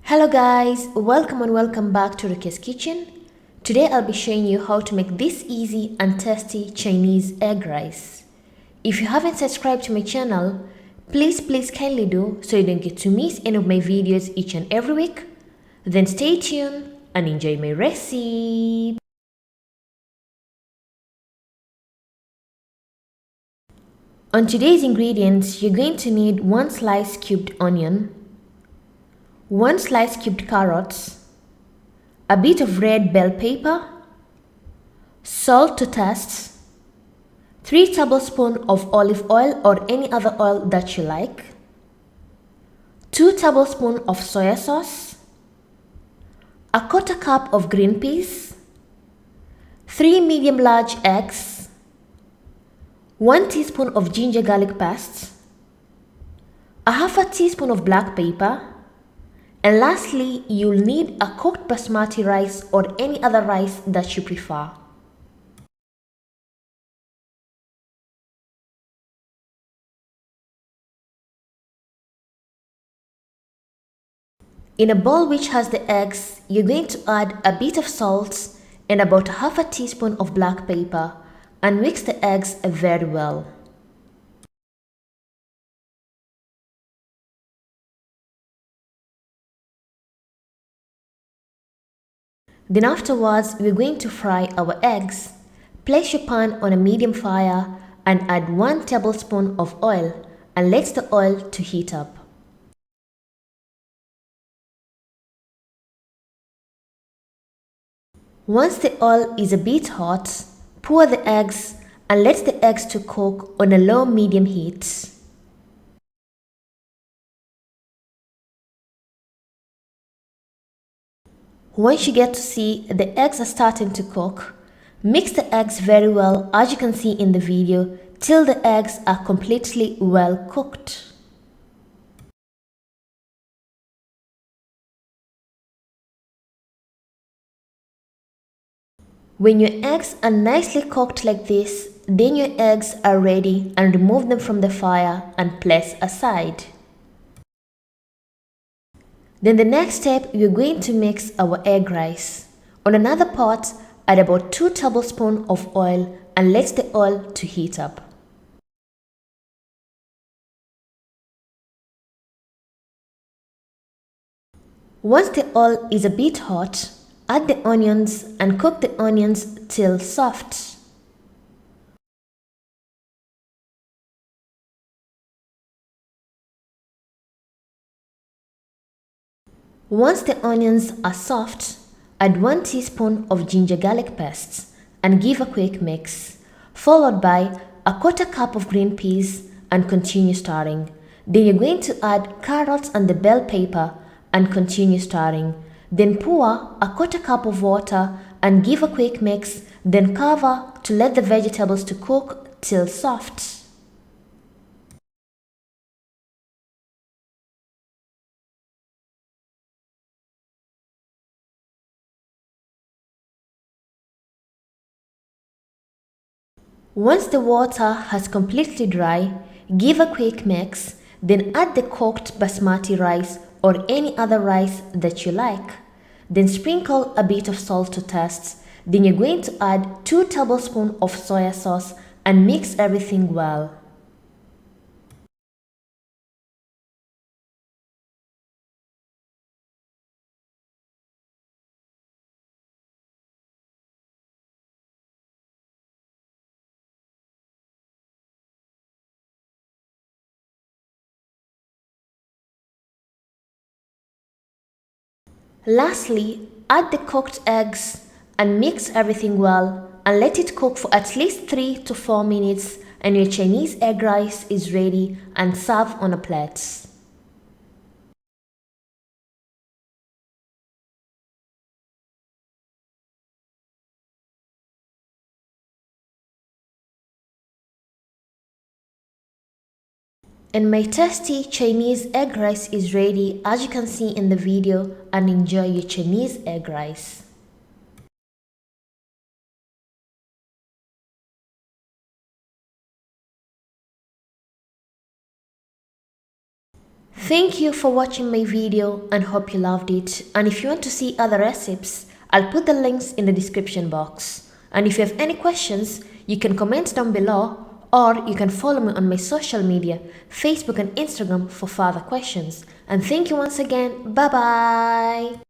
Hello guys, welcome and welcome back to Rukias kitchen. Today I'll be showing you how to make this easy and tasty Chinese egg rice. If you haven't subscribed to my channel, please kindly do so you don't get to miss any of my videos each and every week. Then stay tuned and enjoy my recipe. On today's ingredients, you're going to need 1 slice cubed onion, 1 slice cubed carrots, a bit of red bell pepper, salt to taste, 3 tablespoons of olive oil or any other oil that you like, 2 tablespoons of soy sauce, a quarter cup of green peas, 3 medium large eggs, 1 teaspoon of ginger garlic paste, a half a teaspoon of black pepper, and lastly, you'll need a cooked basmati rice or any other rice that you prefer. In a bowl which has the eggs, you're going to add a bit of salt and about half a teaspoon of black pepper and mix the eggs very well. Then afterwards, we're going to fry our eggs. Place your pan on a medium fire and add 1 tablespoon of oil and let the oil to heat up. Once the oil is a bit hot, pour the eggs and let the eggs to cook on a low-medium heat. Once you get to see the eggs are starting to cook, mix the eggs very well, as you can see in the video, till the eggs are completely well cooked. When your eggs are nicely cooked like this, then your eggs are ready and remove them from the fire and place aside. Then the next step, we're going to mix our egg rice. On another pot, add about 2 tablespoons of oil and let the oil to heat up. Once the oil is a bit hot, add the onions and cook the onions till soft. Once the onions are soft, add 1 teaspoon of ginger garlic paste and give a quick mix, followed by a quarter cup of green peas and continue stirring. Then you're going to add carrots and the bell pepper and continue stirring. Then pour a quarter cup of water and give a quick mix, then cover to let the vegetables to cook till soft. Once the water has completely dry, give a quick mix, then add the cooked basmati rice or any other rice that you like. Then sprinkle a bit of salt to taste. Then you're going to add 2 tablespoons of soy sauce and mix everything well. Lastly, add the cooked eggs and mix everything well and let it cook for at least 3 to 4 minutes and your Chinese egg rice is ready and serve on a plate. And my tasty Chinese egg rice is ready, as you can see in the video, and enjoy your Chinese egg rice. Thank you for watching my video and hope you loved it. And if you want to see other recipes, I'll put the links in the description box. And if you have any questions, you can comment down below, or you can follow me on my social media, Facebook and Instagram, for further questions. And thank you once again. Bye bye.